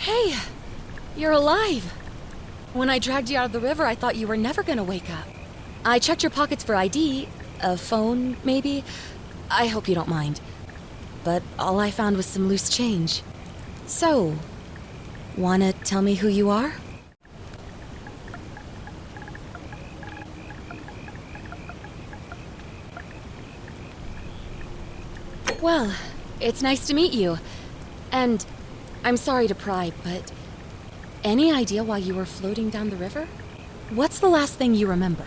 Hey, you're alive. When I dragged you out of the river, I thought you were never gonna wake up. I checked your pockets for ID, a phone, maybe. I hope you don't mind. But all I found was some loose change. So, wanna tell me who you are? Well, it's nice to meet you. And I'm sorry to pry, but any idea why you were floating down the river? What's the last thing you remember?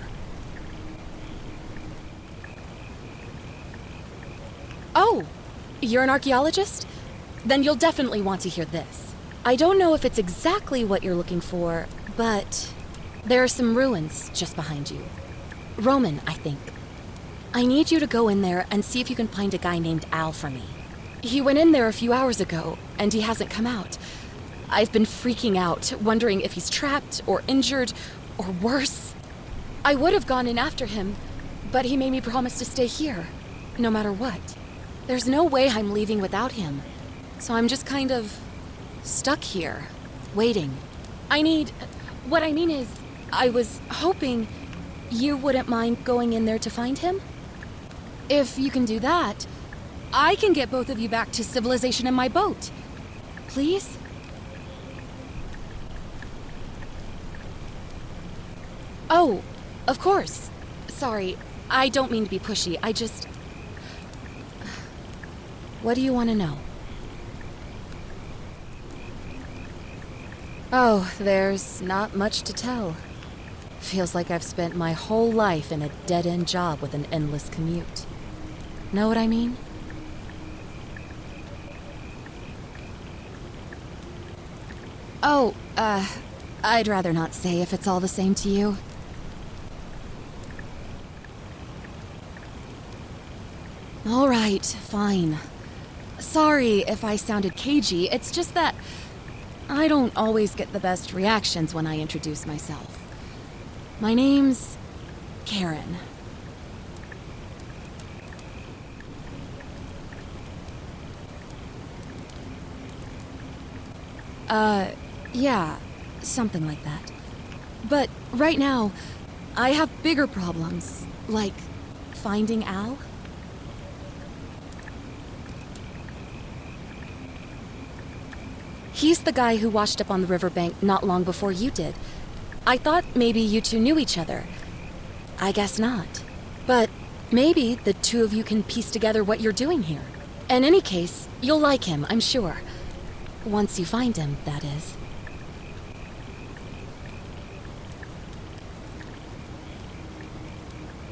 Oh, you're an archaeologist? Then you'll definitely want to hear this. I don't know if it's exactly what you're looking for, but there are some ruins just behind you. Roman, I think. I need you to go in there and see if you can find a guy named Al for me. He went in there a few hours ago, and he hasn't come out. I've been freaking out, wondering if he's trapped or injured, or worse. I would have gone in after him, but he made me promise to stay here, no matter what. There's no way I'm leaving without him, so I'm just kind of stuck here, waiting. What I mean is, I was hoping you wouldn't mind going in there to find him? If you can do that, I can get both of you back to civilization in my boat. Please? Oh, of course. Sorry, I don't mean to be pushy. What do you want to know? Oh, there's not much to tell. Feels like I've spent my whole life in a dead-end job with an endless commute. Know what I mean? Oh, I'd rather not say if it's all the same to you. All right, fine. Sorry if I sounded cagey, it's just that I don't always get the best reactions when I introduce myself. My name's Karen. Yeah, something like that. But right now, I have bigger problems, like finding Al. He's the guy who washed up on the riverbank not long before you did. I thought maybe you two knew each other. I guess not. But maybe the two of you can piece together what you're doing here. In any case, you'll like him, I'm sure. Once you find him, that is.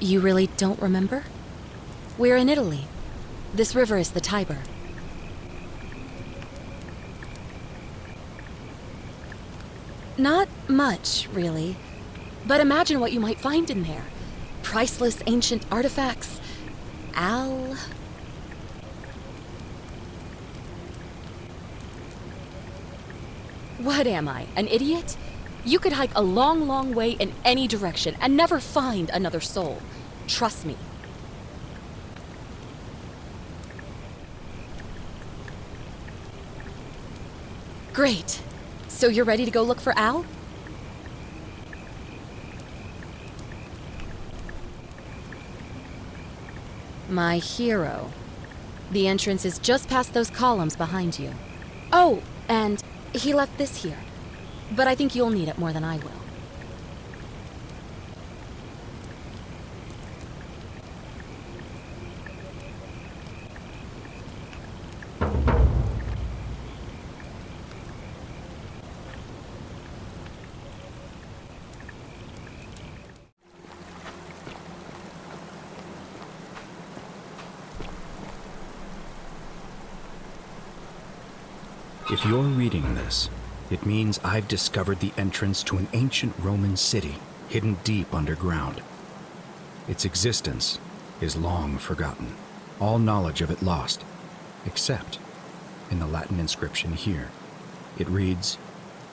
You really don't remember? We're in Italy. This river is the Tiber. Not much, really. But imagine what you might find in there. Priceless ancient artifacts. Al... What am I, an idiot? You could hike a long, long way in any direction and never find another soul. Trust me. Great. So you're ready to go look for Al? My hero. The entrance is just past those columns behind you. Oh, and he left this here. But I think you'll need it more than I will. If you're reading this, it means I've discovered the entrance to an ancient Roman city hidden deep underground. Its existence is long forgotten, all knowledge of it lost, except in the Latin inscription here. It reads,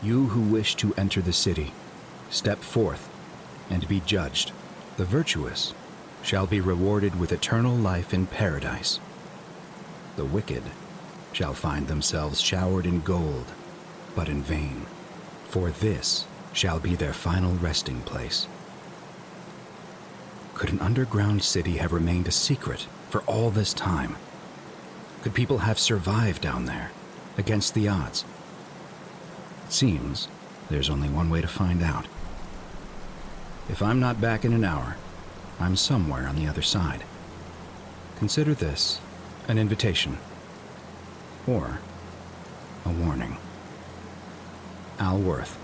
"You who wish to enter the city, step forth and be judged. The virtuous shall be rewarded with eternal life in paradise. The wicked shall find themselves showered in gold but in vain, for this shall be their final resting place. Could an underground city have remained a secret for all this time? Could people have survived down there, against the odds? It seems there's only one way to find out. If I'm not back in an hour, I'm somewhere on the other side. Consider this an invitation, or a warning. Al Worth.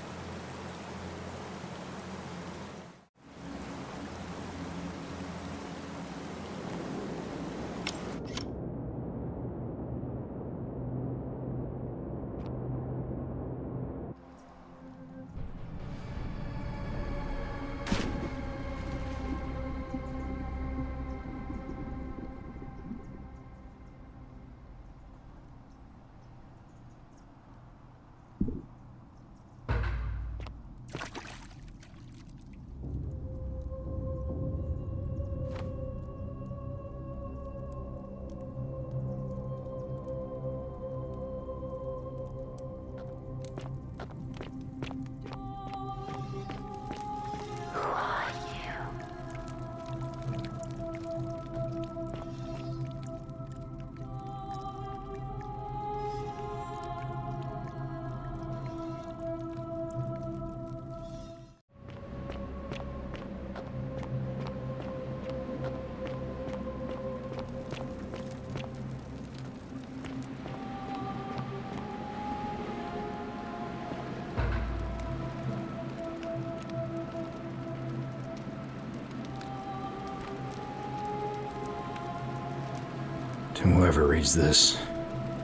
To whoever reads this,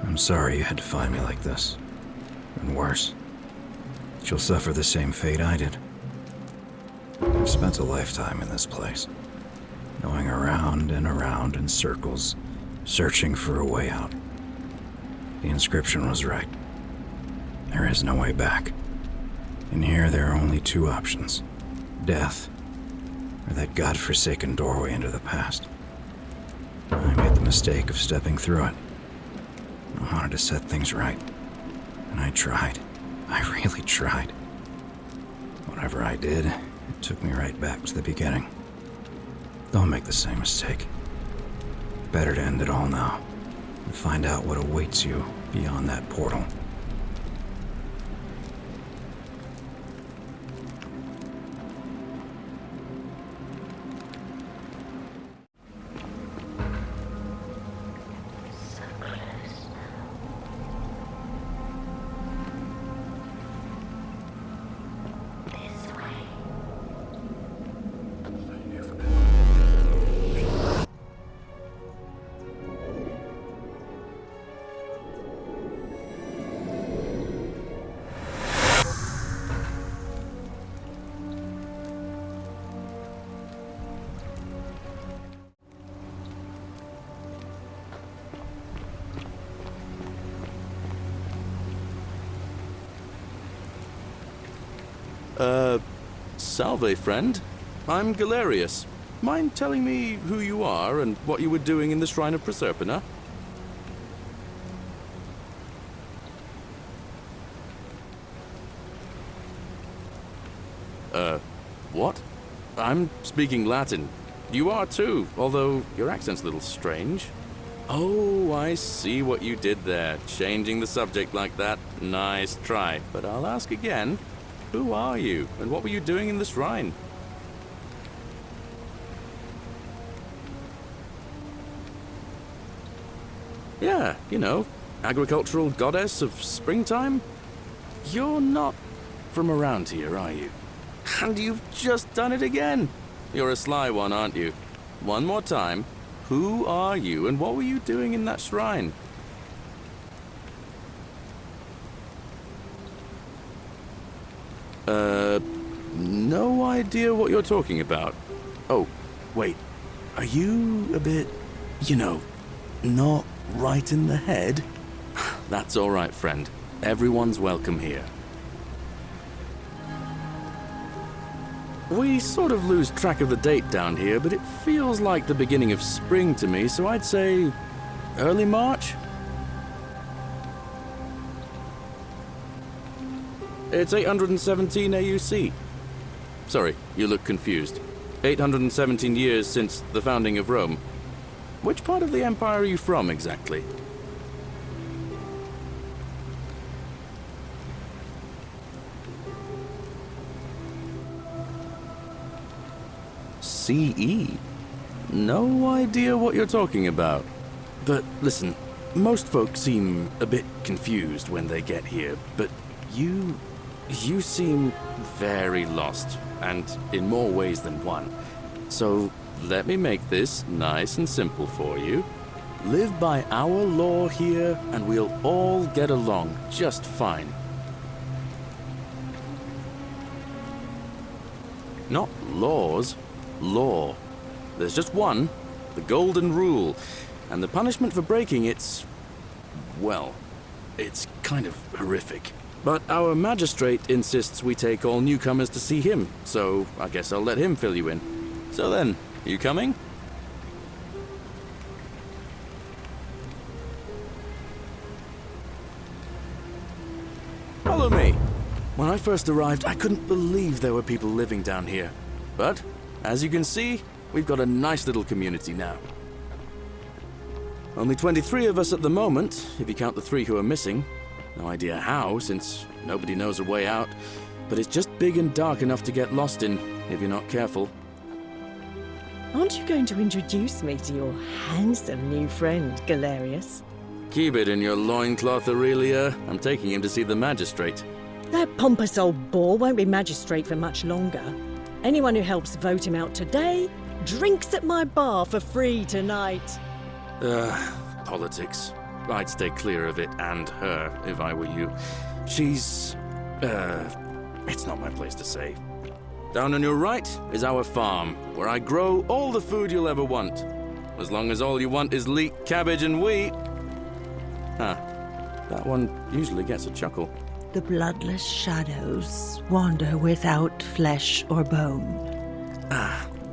I'm sorry you had to find me like this. And worse, that you'll suffer the same fate I did. I've spent a lifetime in this place, going around and around in circles, searching for a way out. The inscription was right. There is no way back. In here, there are only two options: death, or that godforsaken doorway into the past. I made the mistake of stepping through it. I wanted to set things right. And I tried. I really tried. Whatever I did, it took me right back to the beginning. Don't make the same mistake. Better to end it all now and find out what awaits you beyond that portal. Salve, friend. I'm Gallerius. Mind telling me who you are and what you were doing in the Shrine of Proserpina? What? I'm speaking Latin. You are too, although your accent's a little strange. Oh, I see what you did there. Changing the subject like that. Nice try. But I'll ask again. Who are you, and what were you doing in the shrine? Yeah, you know, agricultural goddess of springtime? You're not from around here, are you? And you've just done it again. You're a sly one, aren't you? One more time. Who are you, and what were you doing in that shrine? No idea what you're talking about. Oh, wait. Are you a bit, not right in the head? That's all right, friend. Everyone's welcome here. We sort of lose track of the date down here, but it feels like the beginning of spring to me, so I'd say early March? It's 817 AUC. Sorry, you look confused. 817 years since the founding of Rome. Which part of the Empire are you from, exactly? CE? No idea what you're talking about. But listen, most folks seem a bit confused when they get here, but you seem very lost, and in more ways than one. So let me make this nice and simple for you. Live by our law here, and we'll all get along just fine. Not laws, law. There's just one, the golden rule, and the punishment for breaking it's, well, it's kind of horrific. But our magistrate insists we take all newcomers to see him, so I guess I'll let him fill you in. So then, you coming? Follow me. When I first arrived, I couldn't believe there were people living down here. But, as you can see, we've got a nice little community now. Only 23 of us at the moment, if you count the 3 who are missing. No idea how, since nobody knows a way out, but it's just big and dark enough to get lost in, if you're not careful. Aren't you going to introduce me to your handsome new friend, Gallerius? Keep it in your loincloth, Aurelia. I'm taking him to see the magistrate. That pompous old bore won't be magistrate for much longer. Anyone who helps vote him out today drinks at my bar for free tonight. Politics. I'd stay clear of it and her, if I were you. She's... it's not my place to say. Down on your right is our farm, where I grow all the food you'll ever want. As long as all you want is leek, cabbage, and wheat. Huh. That one usually gets a chuckle. The bloodless shadows wander without flesh or bone.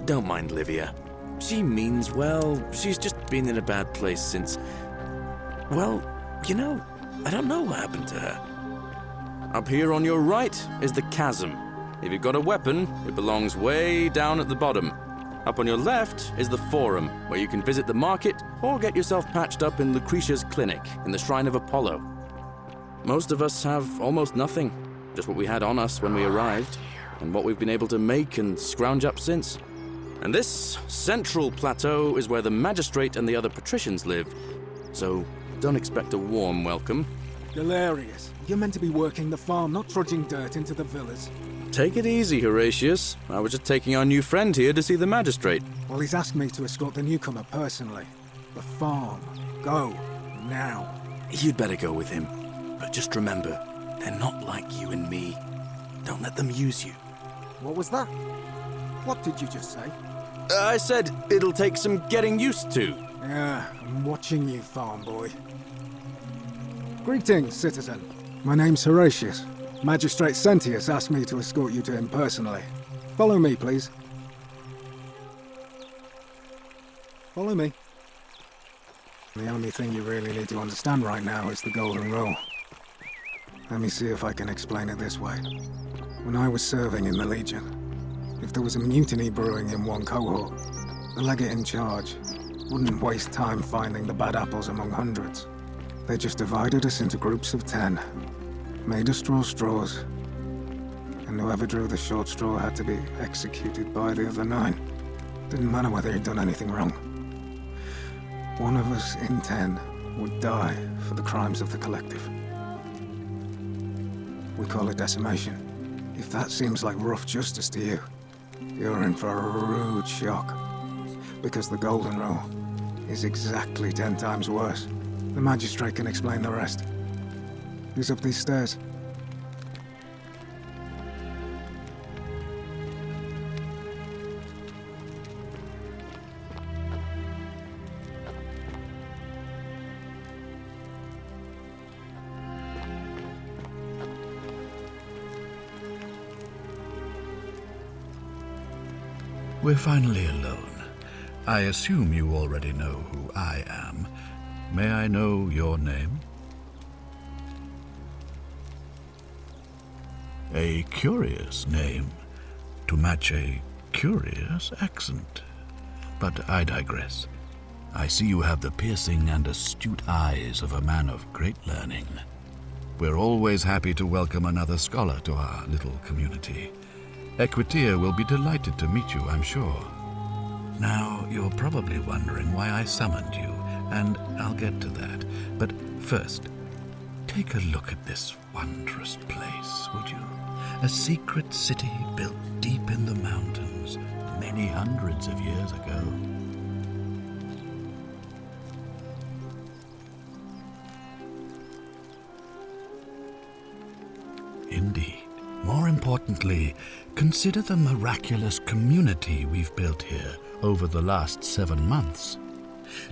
Don't mind Livia. She means well. She's just been in a bad place since... Well, you know, I don't know what happened to her. Up here on your right is the chasm. If you've got a weapon, it belongs way down at the bottom. Up on your left is the forum, where you can visit the market or get yourself patched up in Lucretia's clinic in the Shrine of Apollo. Most of us have almost nothing, just what we had on us when we arrived, and what we've been able to make and scrounge up since. And this central plateau is where the magistrate and the other patricians live, so don't expect a warm welcome. Gallerius, you're meant to be working the farm, not trudging dirt into the villas. Take it easy, Horatius. I was just taking our new friend here to see the magistrate. Well, he's asked me to escort the newcomer personally. The farm. Go. Now. You'd better go with him. But just remember, they're not like you and me. Don't let them use you. What was that? What did you just say? I said it'll take some getting used to. Yeah, I'm watching you, farm boy. Greetings, citizen. My name's Horatius. Magistrate Sentius asked me to escort you to him personally. Follow me, please. Follow me. The only thing you really need to understand right now is the golden rule. Let me see if I can explain it this way. When I was serving in the Legion, if there was a mutiny brewing in one cohort, the legate in charge wouldn't waste time finding the bad apples among hundreds. They just divided us into groups of 10, made us draw straws, and whoever drew the short straw had to be executed by the other 9. Didn't matter whether he'd done anything wrong. One of us in 10 would die for the crimes of the collective. We call it decimation. If that seems like rough justice to you, you're in for a rude shock. Because the golden rule is exactly 10 times worse. The magistrate can explain the rest. Who's up these stairs? We're finally alone. I assume you already know who I am. May I know your name? A curious name to match a curious accent. But I digress. I see you have the piercing and astute eyes of a man of great learning. We're always happy to welcome another scholar to our little community. Equitia will be delighted to meet you, I'm sure. Now, you're probably wondering why I summoned you, and I'll get to that. But first, take a look at this wondrous place, would you? A secret city built deep in the mountains many hundreds of years ago. Indeed. More importantly, consider the miraculous community we've built here over the last 7 months.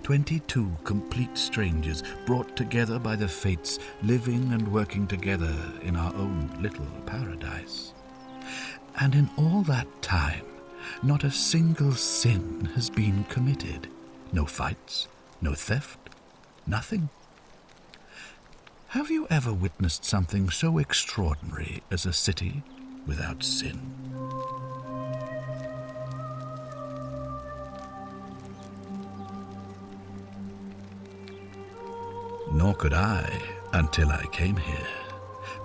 22 complete strangers brought together by the fates, living and working together in our own little paradise. And in all that time, not a single sin has been committed. No fights, no theft, nothing. Have you ever witnessed something so extraordinary as a city without sin? Nor could I until I came here.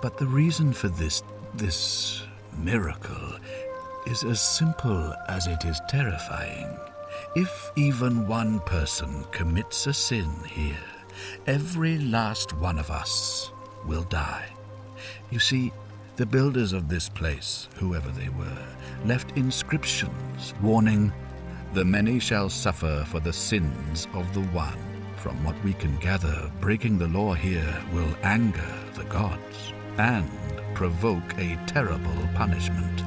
But the reason for this miracle is as simple as it is terrifying. If even one person commits a sin here, every last one of us will die. You see, the builders of this place, whoever they were, left inscriptions warning, "The many shall suffer for the sins of the one." From what we can gather, breaking the law here will anger the gods and provoke a terrible punishment,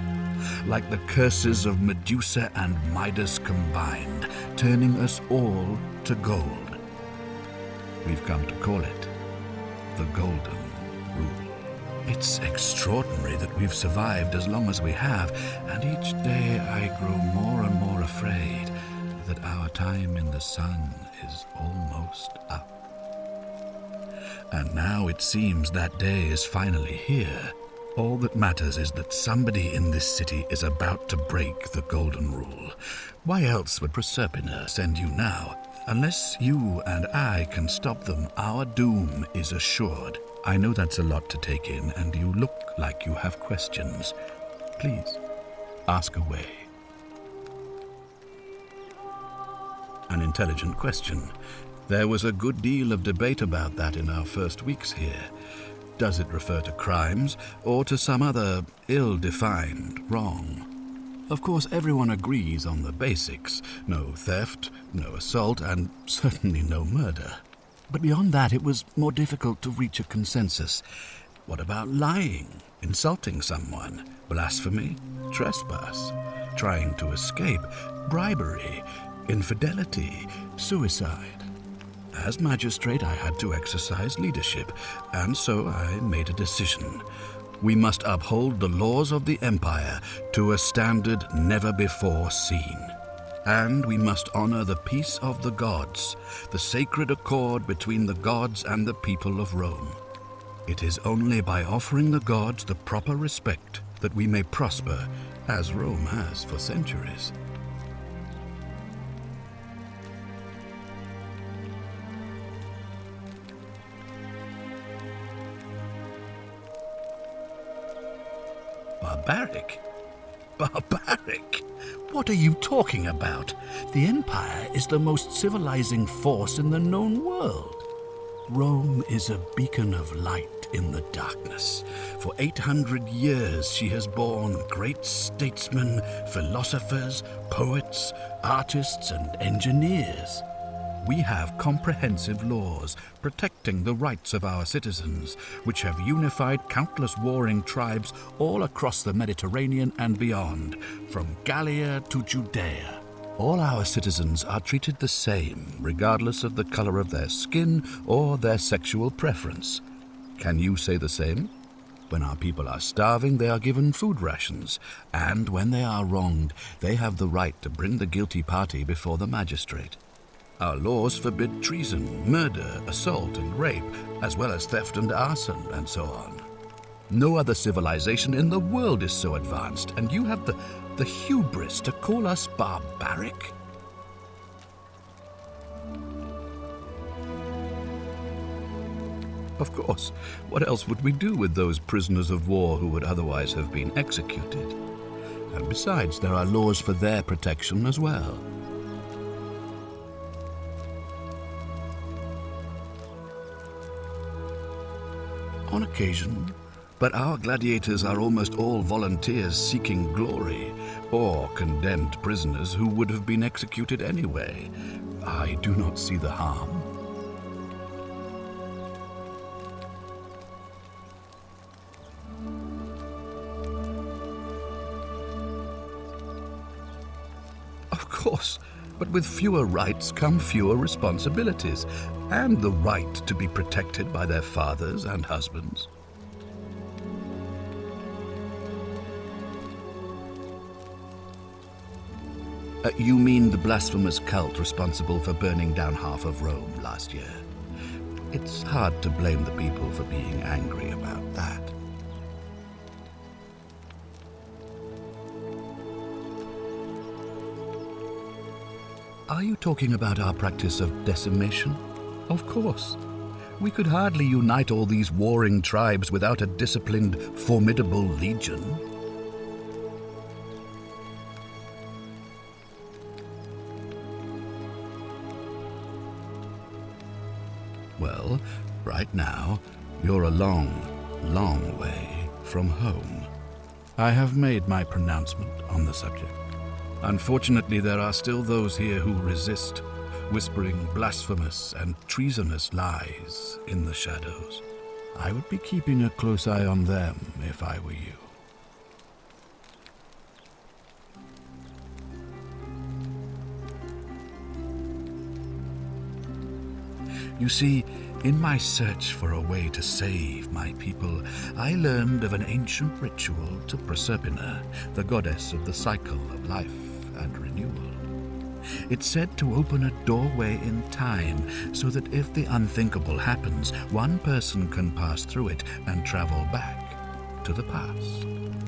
like the curses of Medusa and Midas combined, turning us all to gold. We've come to call it the Golden Rule. It's extraordinary that we've survived as long as we have, and each day I grow more and more afraid that our time in the sun is almost up. And now it seems that day is finally here. All that matters is that somebody in this city is about to break the Golden Rule. Why else would Proserpina send you now? Unless you and I can stop them, our doom is assured. I know that's a lot to take in, and you look like you have questions. Please, ask away. An intelligent question. There was a good deal of debate about that in our first weeks here. Does it refer to crimes or to some other ill-defined wrong? Of course, everyone agrees on the basics. No theft, no assault, and certainly no murder. But beyond that, it was more difficult to reach a consensus. What about lying, insulting someone, blasphemy, trespass, trying to escape, bribery, infidelity, suicide? As magistrate, I had to exercise leadership, and so I made a decision. We must uphold the laws of the Empire to a standard never before seen. And we must honor the peace of the gods, the sacred accord between the gods and the people of Rome. It is only by offering the gods the proper respect that we may prosper, as Rome has for centuries. Barbaric? Barbaric? What are you talking about? The Empire is the most civilizing force in the known world. Rome is a beacon of light in the darkness. For 800 years she has borne great statesmen, philosophers, poets, artists, and engineers. We have comprehensive laws protecting the rights of our citizens, which have unified countless warring tribes all across the Mediterranean and beyond, from Gallia to Judea. All our citizens are treated the same, regardless of the color of their skin or their sexual preference. Can you say the same? When our people are starving, they are given food rations, and when they are wronged, they have the right to bring the guilty party before the magistrate. Our laws forbid treason, murder, assault, and rape, as well as theft and arson, and so on. No other civilization in the world is so advanced, and you have the hubris to call us barbaric? Of course, what else would we do with those prisoners of war who would otherwise have been executed? And besides, there are laws for their protection as well. On occasion, but our gladiators are almost all volunteers seeking glory, or condemned prisoners who would have been executed anyway. I do not see the harm. Of course, but with fewer rights come fewer responsibilities, and the right to be protected by their fathers and husbands. You mean the blasphemous cult responsible for burning down half of Rome last year? It's hard to blame the people for being angry about that. Are you talking about our practice of decimation? Of course. We could hardly unite all these warring tribes without a disciplined, formidable legion. Well, right now, you're a long, long way from home. I have made my pronouncement on the subject. Unfortunately, there are still those here who resist, whispering blasphemous and treasonous lies in the shadows. I would be keeping a close eye on them if I were you. You see, in my search for a way to save my people, I learned of an ancient ritual to Proserpina, the goddess of the cycle of life and renewal. It's said to open a doorway in time, so that if the unthinkable happens, one person can pass through it and travel back to the past.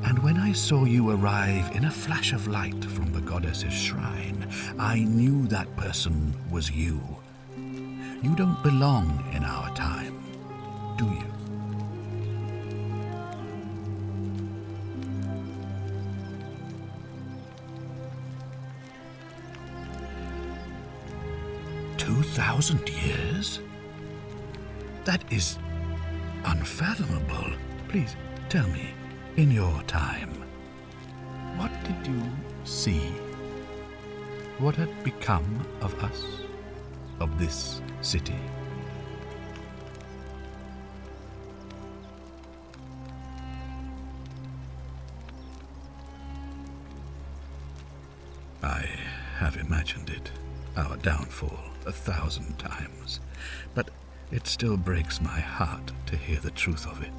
And when I saw you arrive in a flash of light from the goddess's shrine, I knew that person was you. You don't belong in our time, do you? "2,000 years? That is unfathomable. Please tell me, in your time, what did you see? What had become of us, of this city?" I have imagined it, our downfall, 1,000 times, but it still breaks my heart to hear the truth of it.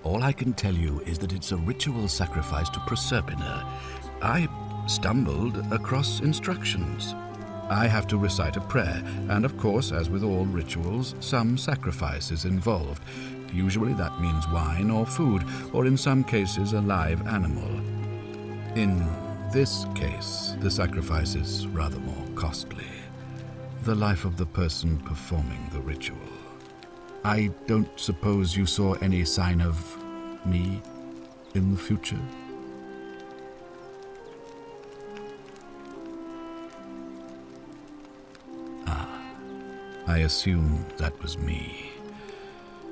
All I can tell you is that it's a ritual sacrifice to Proserpina. I stumbled across instructions. I have to recite a prayer, and of course, as with all rituals, some sacrifice is involved. Usually that means wine or food, or in some cases a live animal. In this case, the sacrifice is rather more costly. The life of the person performing the ritual. I don't suppose you saw any sign of me in the future? I assume that was me.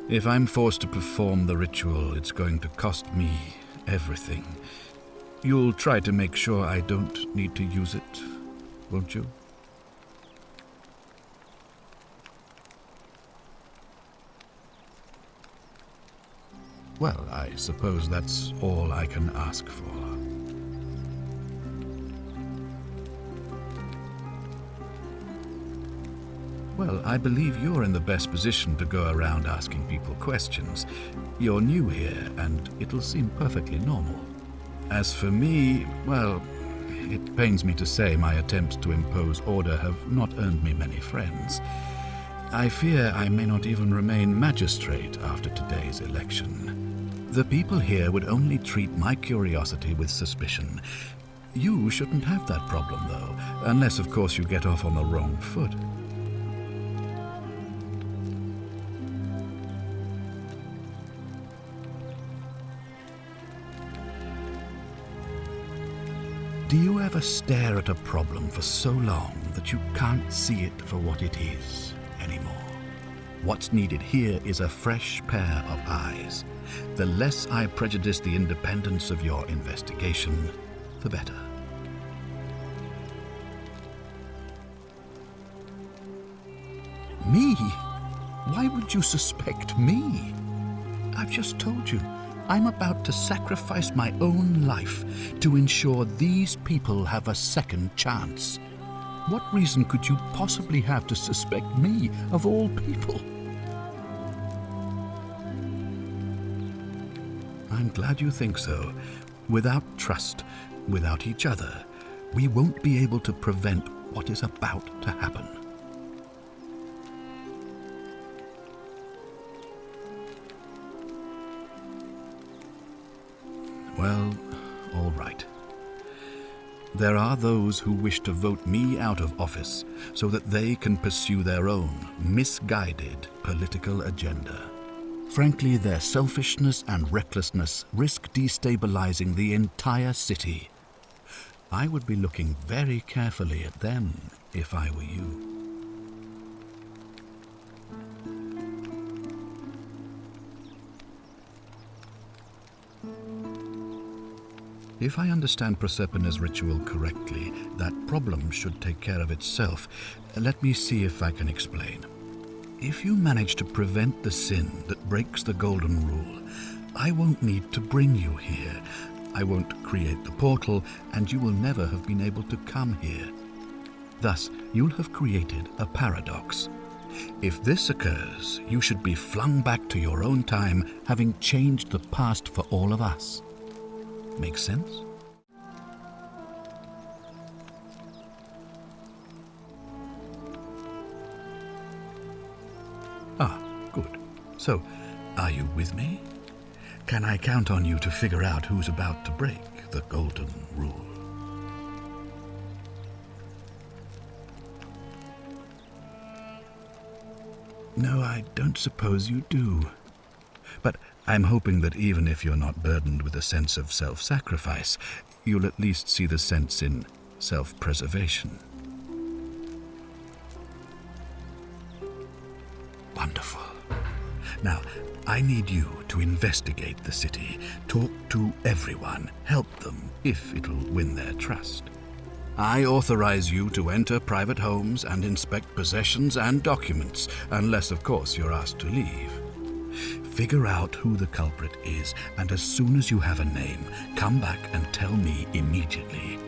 If I'm forced to perform the ritual, it's going to cost me everything. You'll try to make sure I don't need to use it, won't you? Well, I suppose that's all I can ask for. Well, I believe you're in the best position to go around asking people questions. You're new here, and it'll seem perfectly normal. As for me, well, It pains me to say my attempts to impose order have not earned me many friends. I fear I may not even remain magistrate after today's election. The people here would only treat my curiosity with suspicion. You shouldn't have that problem, though, unless, of course, you get off on the wrong foot. Do you ever stare at a problem for so long that you can't see it for what it is anymore? What's needed here is a fresh pair of eyes. The less I prejudice the independence of your investigation, the better. Me? Why would you suspect me? I've just told you, I'm about to sacrifice my own life to ensure these people have a second chance. What reason could you possibly have to suspect me, of all people? I'm glad you think so. Without trust, without each other, we won't be able to prevent what is about to happen. Well, all right. There are those who wish to vote me out of office so that they can pursue their own misguided political agenda. Frankly, their selfishness and recklessness risk destabilizing the entire city. I would be looking very carefully at them if I were you. If I understand Proserpina's ritual correctly, that problem should take care of itself. Let me see if I can explain. If you manage to prevent the sin that breaks the Golden Rule, I won't need to bring you here. I won't create the portal, and you will never have been able to come here. Thus, you'll have created a paradox. If this occurs, you should be flung back to your own time, having changed the past for all of us. Make sense? Ah, good. So, are you with me? Can I count on you to figure out who's about to break the Golden Rule? No, I don't suppose you do. But I'm hoping that even if you're not burdened with a sense of self-sacrifice, you'll at least see the sense in self-preservation. Wonderful. Now, I need you to investigate the city, talk to everyone, help them if it'll win their trust. I authorize you to enter private homes and inspect possessions and documents, unless, of course, you're asked to leave. Figure out who the culprit is, and as soon as you have a name, come back and tell me immediately.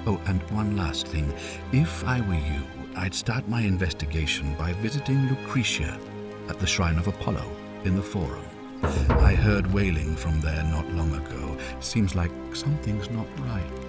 Oh, and one last thing. If I were you, I'd start my investigation by visiting Lucretia at the Shrine of Apollo in the Forum. I heard wailing from there not long ago. Seems like something's not right.